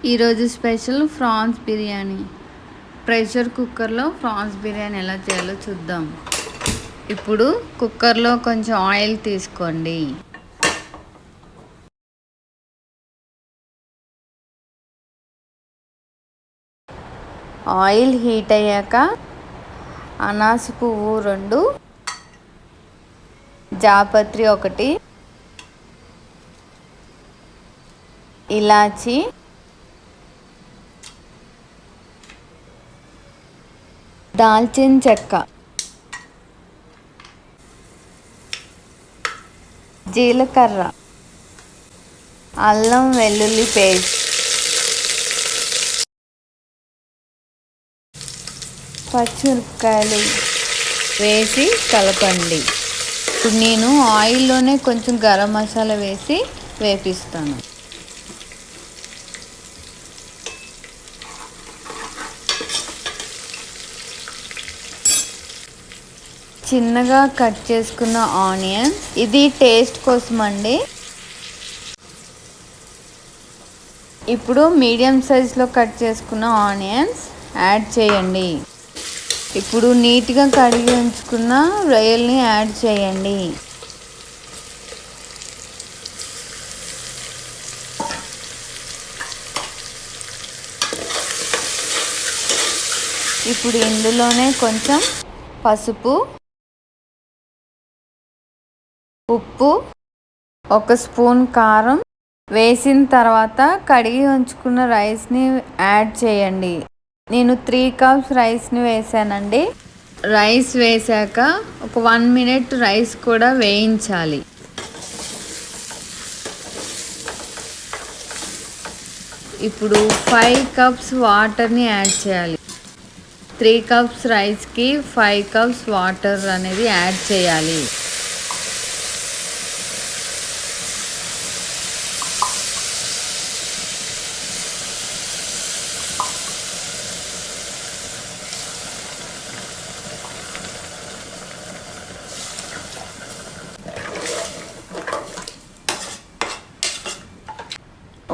ఈరోజు special prawns biryani. Pressure కుక్కర్లో prawns biryani ఎలా చేయాలో చూద్దాం. ఇప్పుడు కుక్కర్లో కొంచెం ఆయిల్ తీసుకోండి. ఆయిల్ హీట్ అయ్యాక అనాస పువ్వు 2, జాపత్రి 1, ఇలాచి, దాల్చిన చెక్క, జీలకర్ర, అల్లం వెల్లుల్లి పేస్ట్, పచ్చిమిరపకాయలు వేసి కలపండి. ఇప్పుడు నేను ఆయిల్లోనే కొంచెం గరం మసాలా వేసి వేపిస్తాను. చిన్నగా కట్ చేసుకున్న ఆనియన్, ఇది టేస్ట్ కోసం అండి. ఇప్పుడు మీడియం సైజులో కట్ చేసుకున్న ఆనియన్స్ యాడ్ చేయండి. ఇప్పుడు నీట్గా కడిగి ఉంచుకున్న రొయ్యల్ని యాడ్ చేయండి. ఇప్పుడు ఇందులోనే కొంచెం పసుపు, ఉప్పు, 1 స్పూన్ కారం వేసిన తర్వాత కడిగి ఉంచుకున్న రైస్ని యాడ్ చేయండి. నేను 3 కప్స్ రైస్ని వేసానండి. రైస్ వేసాక ఒక 1 మినిట్ రైస్ కూడా వేయించాలి. ఇప్పుడు 5 కప్స్ వాటర్ని యాడ్ చేయాలి. 3 కప్స్ రైస్కి 5 కప్స్ వాటర్ అనేది యాడ్ చేయాలి.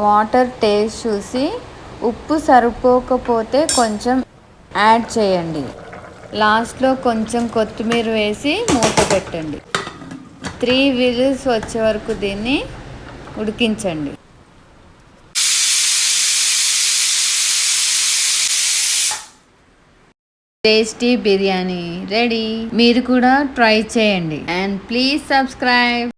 వాటర్ టేస్ట్ చూసి ఉప్పు సరిపోకపోతే కొంచెం యాడ్ చేయండి. లాస్ట్లో కొంచెం కొత్తిమీర వేసి మూత పెట్టండి. 3 విజిల్స్ వచ్చే వరకు దీన్ని ఉడికించండి. Tasty biryani ready. మీరు కూడా ట్రై చేయండి. And please subscribe.